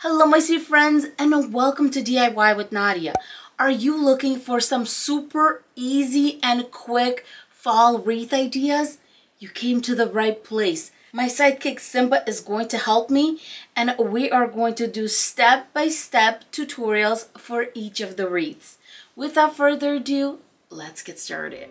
Hello my sweet friends and welcome to DIY with Nadia. Are you looking for some super easy and quick fall wreath ideas? You came to the right place. My sidekick Simba is going to help me and we are going to do step-by-step tutorials for each of the wreaths. Without further ado, let's get started.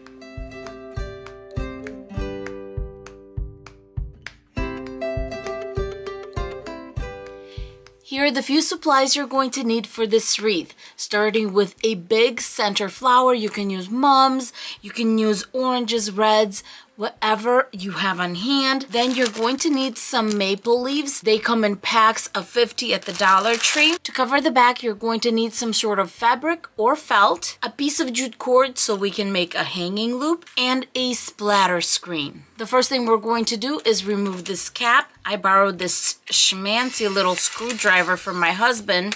Here are the few supplies you're going to need for this wreath. Starting with a big center flower. You can use mums, you can use oranges, reds, whatever you have on hand. Then you're going to need some maple leaves. They come in packs of 50 at the Dollar Tree. To cover the back, you're going to need some sort of fabric or felt, a piece of jute cord so we can make a hanging loop, and a splatter screen. The first thing we're going to do is remove this cap. I borrowed this schmancy little screwdriver from my husband,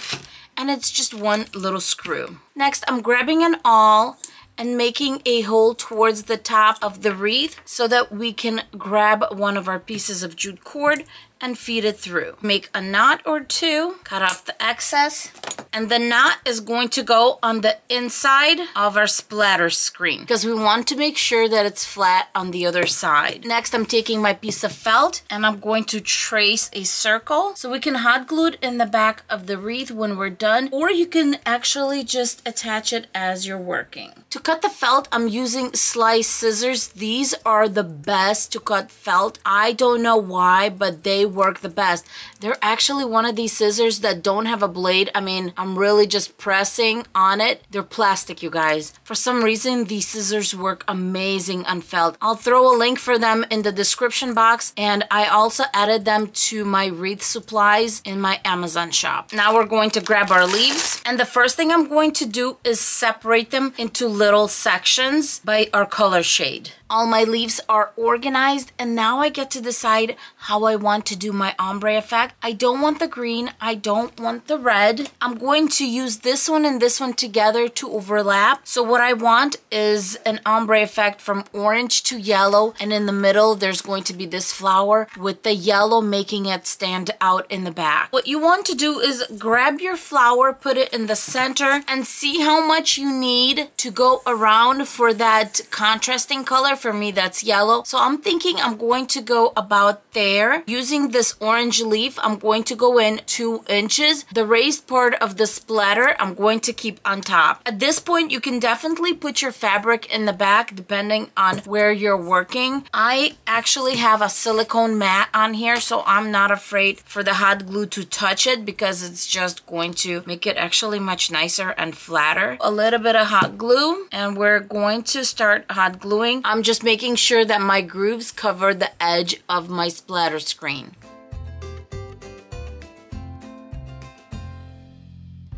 and it's just one little screw. Next, I'm grabbing an awl and making a hole towards the top of the wreath so that we can grab one of our pieces of jute cord and feed it through. Make a knot or two, cut off the excess, and the knot is going to go on the inside of our splatter screen because we want to make sure that it's flat on the other side. Next, I'm taking my piece of felt and I'm going to trace a circle so we can hot glue it in the back of the wreath when we're done, or you can actually just attach it as you're working. To cut the felt, I'm using slice scissors. These are the best to cut felt. I don't know why, but they work the best. They're actually one of these scissors that don't have a blade. I mean, I'm really just pressing on it. They're plastic, you guys. For some reason, these scissors work amazing on felt. I'll throw a link for them in the description box, and I also added them to my wreath supplies in my Amazon shop. Now we're going to grab our leaves, and the first thing I'm going to do is separate them into little sections by our color shade. All my leaves are organized, and now I get to decide how I want to do my ombre effect. I don't want the green, I don't want the red. I'm going to use this one and this one together to overlap. So what I want is an ombre effect from orange to yellow, and in the middle there's going to be this flower with the yellow making it stand out in the back. What you want to do is grab your flower, put it in the center, and see how much you need to go around for that contrasting color. For me, that's yellow. So I'm thinking I'm going to go about there. Using this orange leaf, I'm going to go in 2 inches. The raised part of the splatter, I'm going to keep on top. At this point, you can definitely put your fabric in the back depending on where you're working. I actually have a silicone mat on here, so I'm not afraid for the hot glue to touch it because it's just going to make it actually much nicer and flatter. A little bit of hot glue, and we're going to start hot gluing. I'm just making sure that my grooves cover the edge of my splatter screen.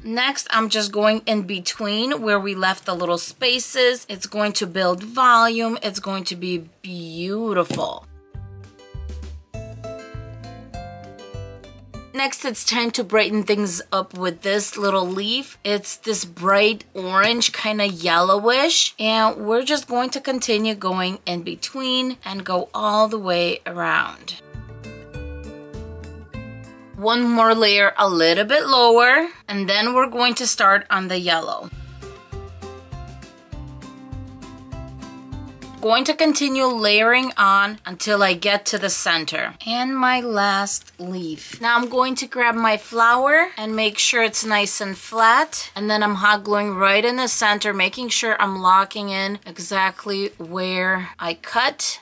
Next, I'm just going in between where we left the little spaces. It's going to build volume. It's going to be beautiful. Next, it's time to brighten things up with this little leaf. It's this bright orange, kind of yellowish, and we're just going to continue going in between and go all the way around. One more layer a little bit lower, and then we're going to start on the yellow. Going to continue layering on until I get to the center and my last leaf. Now I'm going to grab my flower and make sure it's nice and flat, and then I'm hot gluing right in the center, making sure I'm locking in exactly where I cut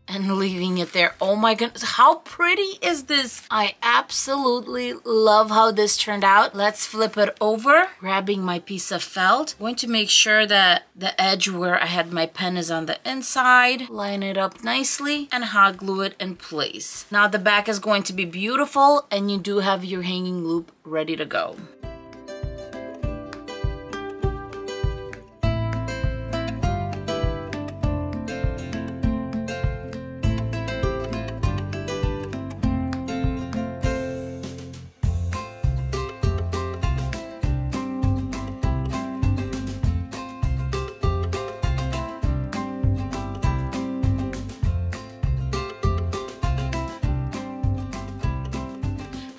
and leaving it there. Oh my goodness, how pretty is this? I absolutely love how this turned out. Let's flip it over, grabbing my piece of felt. I'm going to make sure that the edge where I had my pen is on the inside. Line it up nicely and hot glue it in place. Now the back is going to be beautiful, and you do have your hanging loop ready to go.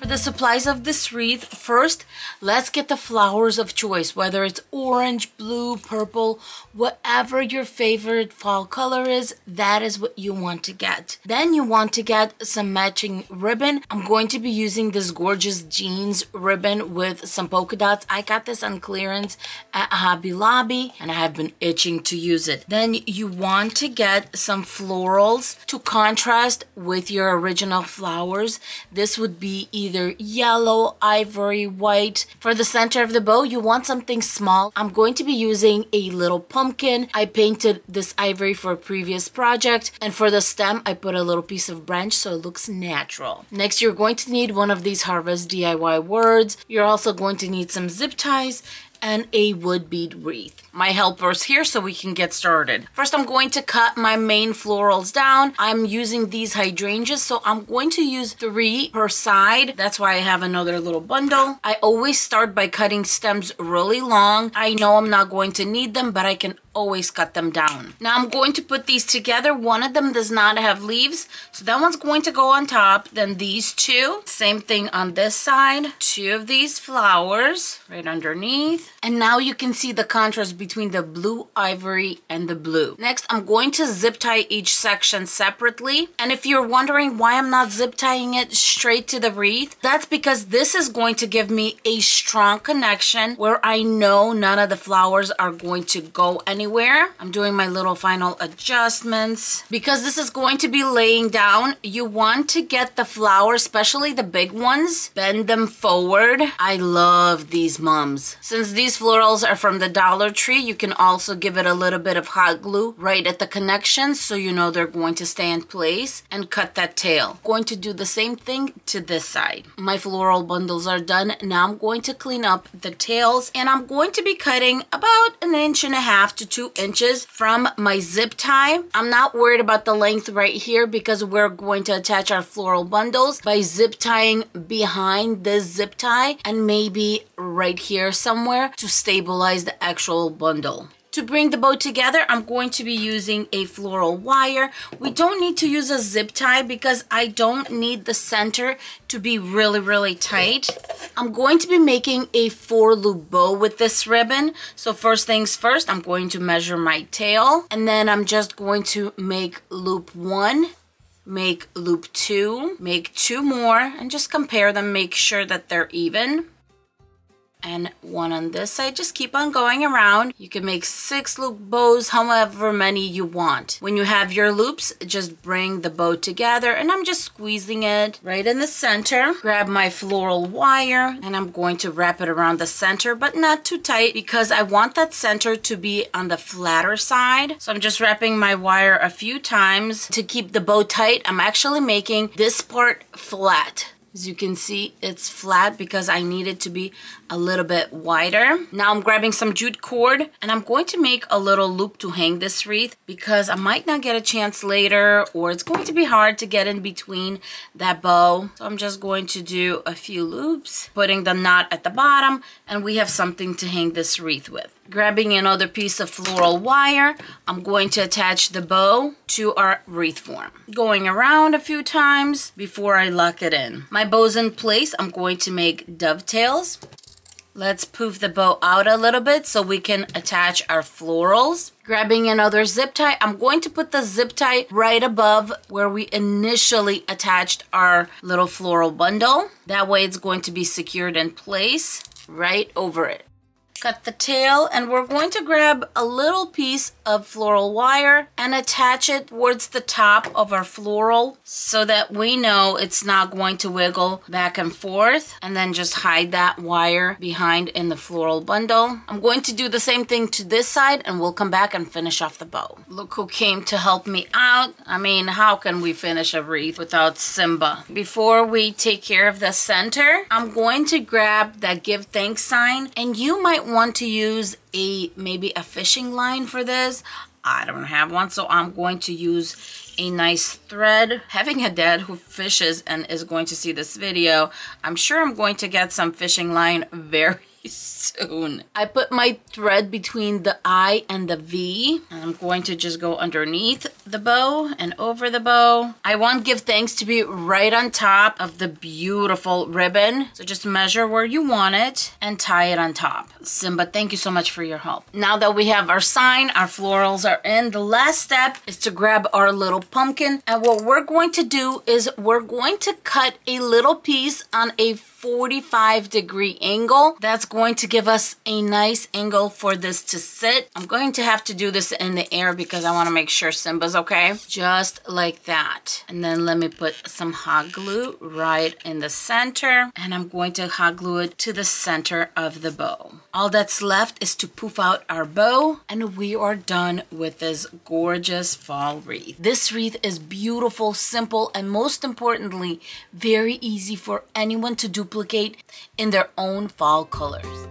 the the supplies of this wreath, first, let's get the flowers of choice, whether it's orange, blue, purple, whatever your favorite fall color is, that is what you want to get. Then you want to get some matching ribbon. I'm going to be using this gorgeous jeans ribbon with some polka dots. I got this on clearance at Hobby Lobby and I have been itching to use it. Then you want to get some florals to contrast with your original flowers. This would be either yellow, ivory, white. For the center of the bow, you want something small. I'm going to be using a little pumpkin. I painted this ivory for a previous project, and for the stem, I put a little piece of branch so it looks natural. Next, you're going to need one of these Harvest DIY words. You're also going to need some zip ties and a wood bead wreath. My helper's here so we can get started. First, I'm going to cut my main florals down. I'm using these hydrangeas, so I'm going to use 3 per side. That's why I have another little bundle. I always start by cutting stems really long. I know I'm not going to need them, but I can always cut them down. Now I'm going to put these together. One of them does not have leaves, so that one's going to go on top. Then these 2, same thing on this side. 2 of these flowers right underneath. And now you can see the contrast between the blue ivory and the blue. Next, I'm going to zip tie each section separately. And if you're wondering why I'm not zip tying it straight to the wreath, that's because this is going to give me a strong connection where I know none of the flowers are going to go anywhere. I'm doing my little final adjustments. Because this is going to be laying down, you want to get the flowers, especially the big ones, bend them forward. I love these mums. Since these florals are from the Dollar Tree, you can also give it a little bit of hot glue right at the connections so you know they're going to stay in place, and cut that tail. Going to do the same thing to this side. My floral bundles are done. Now I'm going to clean up the tails, and I'm going to be cutting about 1.5 to 2 inches from my zip tie. I'm not worried about the length right here because we're going to attach our floral bundles by zip tying behind this zip tie and maybe right here somewhere to stabilize the actual bundle. To bring the bow together, I'm going to be using a floral wire. We don't need to use a zip tie because I don't need the center to be really tight. I'm going to be making a 4-loop bow with this ribbon. So first things first, I'm going to measure my tail, and then I'm just going to make loop 1, make loop 2, make 2 more, and just compare them, make sure that they're even. And 1 on this side. Just keep on going around. You can make 6 loop bows, however many you want. When you have your loops, just bring the bow together, and I'm just squeezing it right in the center. Grab my floral wire, and I'm going to wrap it around the center, but not too tight because I want that center to be on the flatter side. So I'm just wrapping my wire a few times to keep the bow tight. I'm actually making this part flat. As you can see, it's flat because I need it to be a little bit wider. Now I'm grabbing some jute cord, and I'm going to make a little loop to hang this wreath because I might not get a chance later, or it's going to be hard to get in between that bow. So I'm just going to do a few loops, putting the knot at the bottom, and we have something to hang this wreath with. Grabbing another piece of floral wire, I'm going to attach the bow to our wreath form. Going around a few times before I lock it in. My bow's in place. I'm going to make dovetails. Let's poof the bow out a little bit so we can attach our florals. Grabbing another zip tie, I'm going to put the zip tie right above where we initially attached our little floral bundle. That way it's going to be secured in place right over it. Cut the tail, and we're going to grab a little piece of floral wire and attach it towards the top of our floral so that we know it's not going to wiggle back and forth, and then just hide that wire behind in the floral bundle. I'm going to do the same thing to this side, and we'll come back and finish off the bow. Look who came to help me out. I mean, how can we finish a wreath without Simba? Before we take care of the center, I'm going to grab that give thanks sign, and you might want to use maybe a fishing line for this. I don't have one, so I'm going to use a nice thread. Having a dad who fishes and is going to see this video, I'm sure I'm going to get some fishing line very soon. I put my thread between the I and the V, and I'm going to just go underneath the bow and over the bow. I want Give Thanks to be right on top of the beautiful ribbon. So just measure where you want it and tie it on top. Simba, thank you so much for your help. Now that we have our sign, our florals are in, the last step is to grab our little pumpkin. And what we're going to do is we're going to cut a little piece on a 45-degree angle. That's going to give us a nice angle for this to sit. I'm going to have to do this in the air because I want to make sure Simba's okay. Just like that. And then let me put some hot glue right in the center. And I'm going to hot glue it to the center of the bow. All that's left is to poof out our bow, and we are done with this gorgeous fall wreath. This wreath is beautiful, simple, and most importantly, very easy for anyone to duplicate in their own fall colors.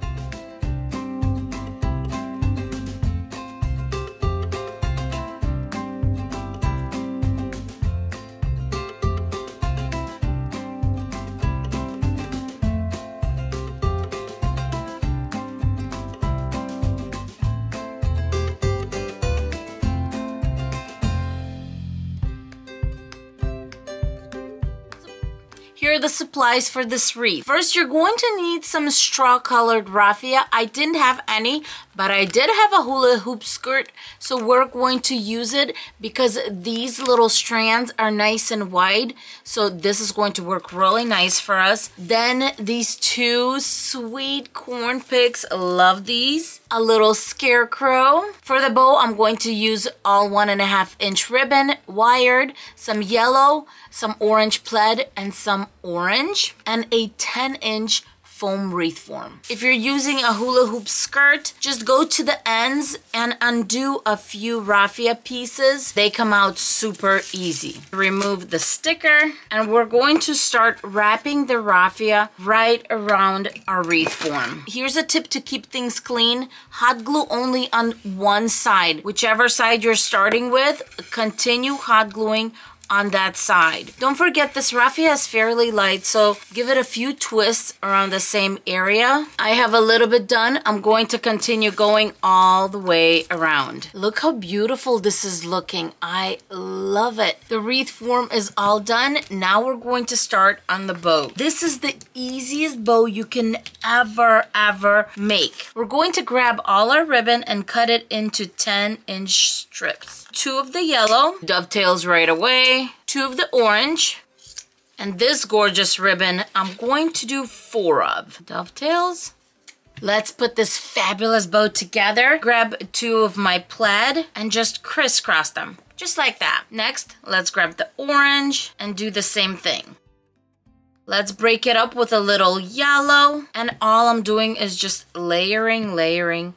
Here are the supplies for this wreath. First, you're going to need some straw colored raffia. I didn't have any, but I did have a hula hoop skirt, so we're going to use it because these little strands are nice and wide, so this is going to work really nice for us. Then these two sweet corn picks, love these. A little scarecrow. For the bow, I'm going to use all 1.5-inch ribbon, wired, some yellow, some orange plaid, and some orange, and a 10-inch foam wreath form. If you're using a hula hoop skirt, just go to the ends and undo a few raffia pieces. They come out super easy. Remove the sticker, and we're going to start wrapping the raffia right around our wreath form. Here's a tip to keep things clean. Hot glue only on one side. Whichever side you're starting with, continue hot gluing on that side. Don't forget, this raffia is fairly light, so give it a few twists around the same area. I have a little bit done. I'm going to continue going all the way around. Look how beautiful this is looking. I love it. The wreath form is all done. Now we're going to start on the bow. This is the easiest bow you can ever make. We're going to grab all our ribbon and cut it into 10-inch strips. 2 of the yellow, dovetails right away, 2 of the orange, and this gorgeous ribbon I'm going to do 4 of. Dovetails. Let's put this fabulous bow together. Grab 2 of my plaid and just crisscross them, just like that. Next, let's grab the orange and do the same thing. Let's break it up with a little yellow, and all I'm doing is just layering,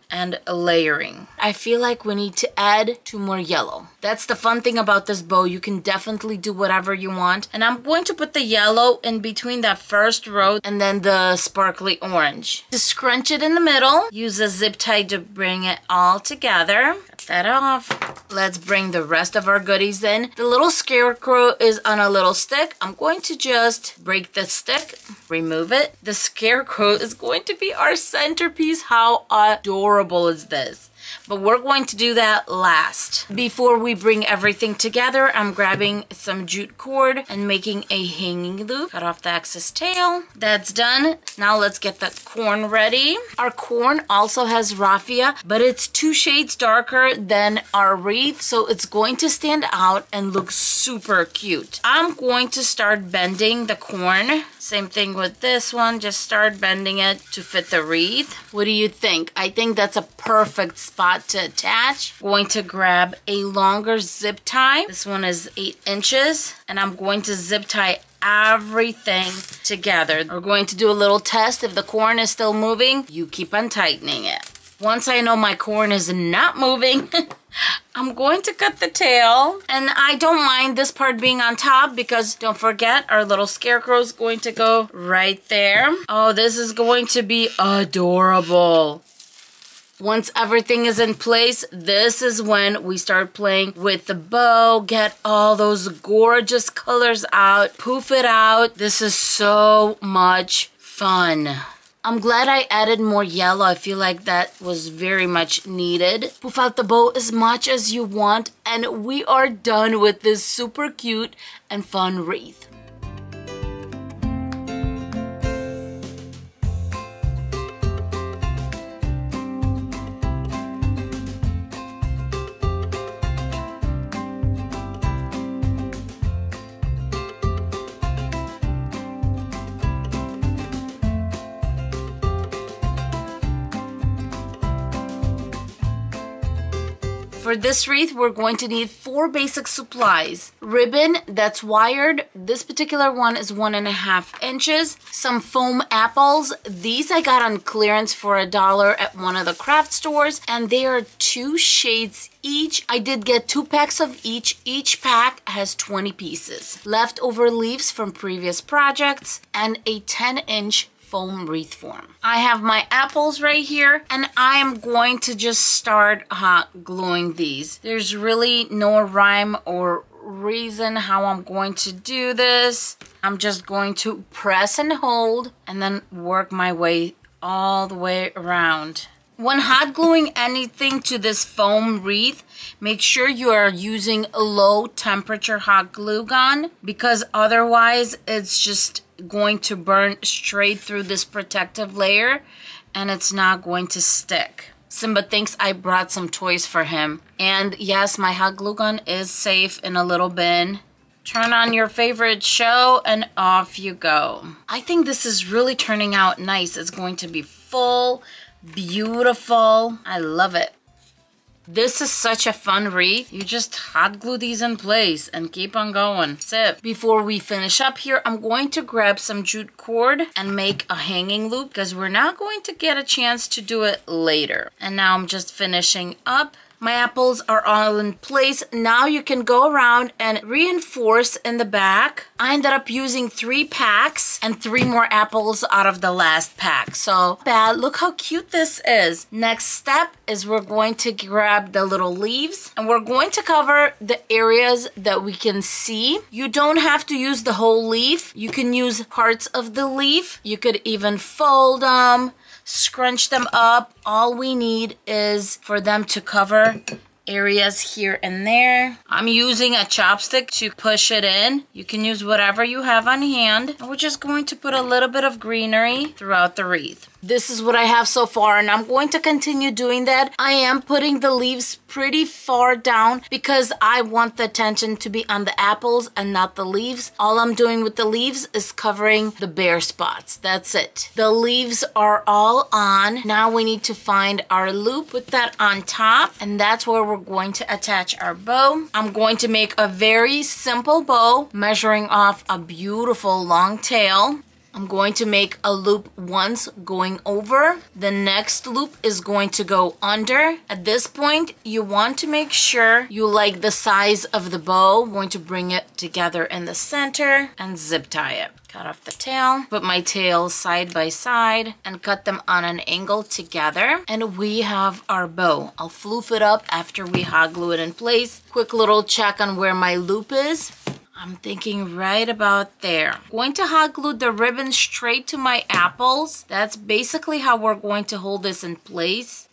and layering. I feel like we need to add 2 more yellow. That's the fun thing about this bow. You can definitely do whatever you want. And I'm going to put the yellow in between that first row and then the sparkly orange. To scrunch it in the middle, use a zip tie to bring it all together. Cut that off. Let's bring the rest of our goodies in. The little scarecrow is on a little stick. I'm going to just break the stick, remove it. The scarecrow is going to be our centerpiece. How adorable is this? But we're going to do that last. Before we bring everything together, I'm grabbing some jute cord and making a hanging loop. Cut off the excess tail. That's done. Now let's get the corn ready. Our corn also has raffia, but it's 2 shades darker than our wreath, so it's going to stand out and look super cute. I'm going to start bending the corn. Same thing with this one. Just start bending it to fit the wreath. What do you think? I think that's a perfect spot to attach. Going to grab a longer zip tie. This one is 8 inches, and I'm going to zip tie everything together. We're going to do a little test. If the corn is still moving, you keep on tightening it. Once I know my corn is not moving, I'm going to cut the tail. And I don't mind this part being on top because don't forget, our little scarecrow is going to go right there. Oh, this is going to be adorable. Once everything is in place, this is when we start playing with the bow, get all those gorgeous colors out, poof it out. This is so much fun. I'm glad I added more yellow. I feel like that was very much needed. Poof out the bow as much as you want, and we are done with this super cute and fun wreath. For this wreath, we're going to need 4 basic supplies. Ribbon that's wired. This particular one is 1.5 inches. Some foam apples. These I got on clearance for $1 at one of the craft stores, and they are 2 shades each. I did get 2 packs of each. Each pack has 20 pieces. Leftover leaves from previous projects, and a 10-inch foam wreath form. I have my apples right here, and I am going to just start hot gluing these. There's really no rhyme or reason how I'm going to do this. I'm just going to press and hold and then work my way all the way around. When hot gluing anything to this foam wreath, make sure you are using a low temperature hot glue gun, because otherwise it's just going to burn straight through this protective layer and it's not going to stick. Simba thinks I brought some toys for him. And yes, my hot glue gun is safe in a little bin. Turn on your favorite show and off you go. I think this is really turning out nice. It's going to be full, beautiful. I love it. This is such a fun wreath. You just hot glue these in place and keep on going. Sip. Before we finish up here, I'm going to grab some jute cord and make a hanging loop, because we're not going to get a chance to do it later. And now I'm just finishing up. My apples are all in place. Now you can go around and reinforce in the back. I ended up using 3 packs and 3 more apples out of the last pack. So bad. Look how cute this is. Next step is we're going to grab the little leaves and we're going to cover the areas that we can see. You don't have to use the whole leaf. You can use parts of the leaf. You could even fold them, scrunch them up. All we need is for them to cover areas here and there. I'm using a chopstick to push it in. You can use whatever you have on hand. And we're just going to put a little bit of greenery throughout the wreath. This is what I have so far, and I'm going to continue doing that. I am putting the leaves pretty far down because I want the attention to be on the apples and not the leaves. All I'm doing with the leaves is covering the bare spots. That's it. The leaves are all on. Now we need to find our loop, put that on top, and that's where we're going to attach our bow. I'm going to make a very simple bow, measuring off a beautiful long tail. I'm going to make a loop once going over. The next loop is going to go under. At this point, you want to make sure you like the size of the bow. I'm going to bring it together in the center and zip tie it. Cut off the tail, put my tails side by side and cut them on an angle together. And we have our bow. I'll floof it up after we hot glue it in place. Quick little check on where my loop is. I'm thinking right about there. I'm going to hot glue the ribbon straight to my apples. That's basically how we're going to hold this in place.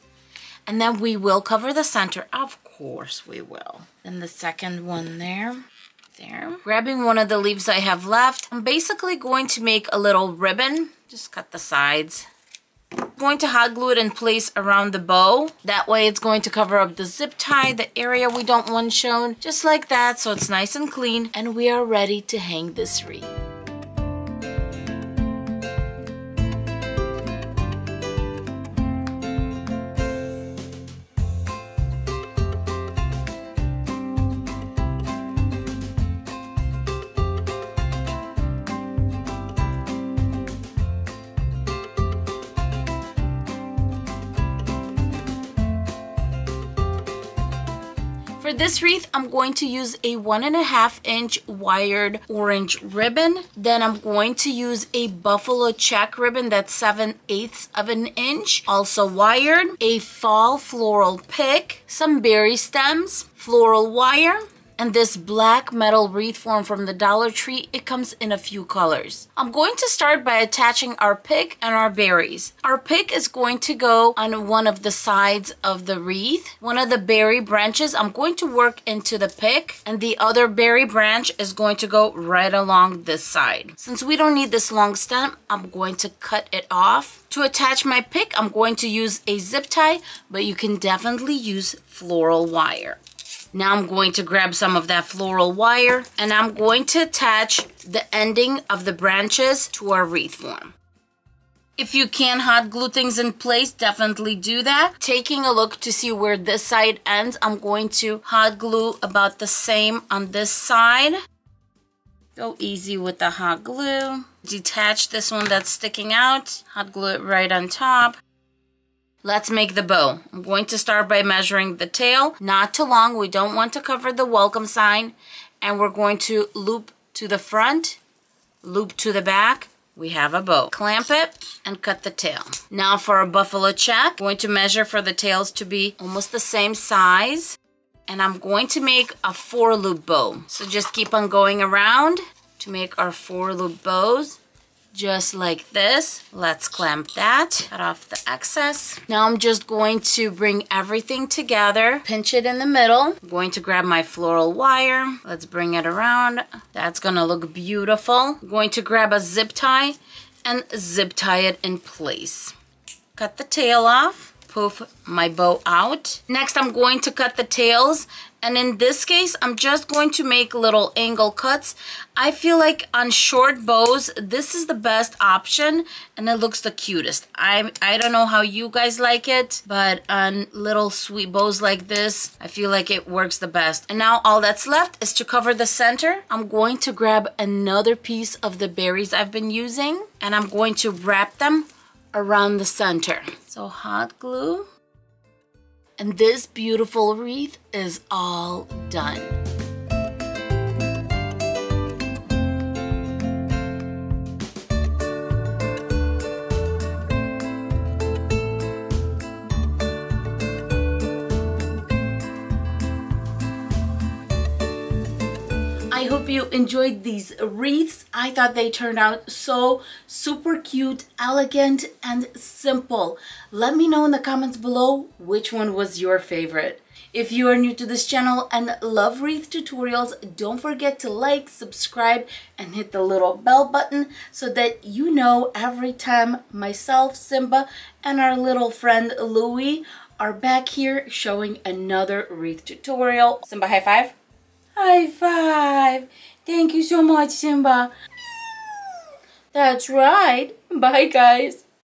And then we will cover the center. Of course we will. Then the second one there. Grabbing one of the leaves I have left, I'm basically going to make a little ribbon. Just cut the sides. I'm going to hot glue it in place around the bow. That way it's going to cover up the zip tie, the area we don't want shown, just like that, so it's nice and clean. And we are ready to hang this wreath. For this wreath, I'm going to use a 1.5 inch wired orange ribbon. Then I'm going to use a buffalo check ribbon that's 7/8 of an inch, also wired, a fall floral pick, some berry stems, floral wire, And this black metal wreath form from the Dollar Tree, it comes in a few colors. I'm going to start by attaching our pick and our berries. Our pick is going to go on one of the sides of the wreath. One of the berry branches I'm going to work into the pick, and the other berry branch is going to go right along this side. Since we don't need this long stem, I'm going to cut it off. To attach my pick, I'm going to use a zip tie, but you can definitely use floral wire. Now I'm going to grab some of that floral wire and I'm going to attach the ending of the branches to our wreath form. If you can hot glue things in place, definitely do that. Taking a look to see where this side ends, I'm going to hot glue about the same on this side. Go easy with the hot glue. Detach this one that's sticking out. Hot glue it right on top. Let's make the bow. I'm going to start by measuring the tail. Not too long. We don't want to cover the welcome sign. And we're going to loop to the front, loop to the back. We have a bow. Clamp it and cut the tail. Now for a buffalo check, I'm going to measure for the tails to be almost the same size. And I'm going to make a 4-loop bow. So just keep on going around to make our 4-loop bows. Just like this. Let's clamp that. Cut off the excess. Now I'm just going to bring everything together. Pinch it in the middle. I'm going to grab my floral wire. Let's bring it around. That's gonna look beautiful. I'm going to grab a zip tie and zip tie it in place. Cut the tail off. Poof my bow out. Next I'm going to cut the tails, and in this case I'm just going to make little angle cuts. I feel like on short bows this is the best option and it looks the cutest. I don't know how you guys like it, but on little sweet bows like this I feel like it works the best. And now all that's left is to cover the center. I'm going to grab another piece of the berries I've been using and I'm going to wrap them around the center. So hot glue, and this beautiful wreath is all done. I hope you enjoyed these wreaths. I thought they turned out so super cute, elegant, and simple. Let me know in the comments below which one was your favorite. If you are new to this channel and love wreath tutorials, don't forget to like, subscribe, and hit the little bell button so that you know every time myself, Simba, and our little friend Louie are back here showing another wreath tutorial. Simba, high five. High five. Thank you so much, Simba. That's right. Bye, guys.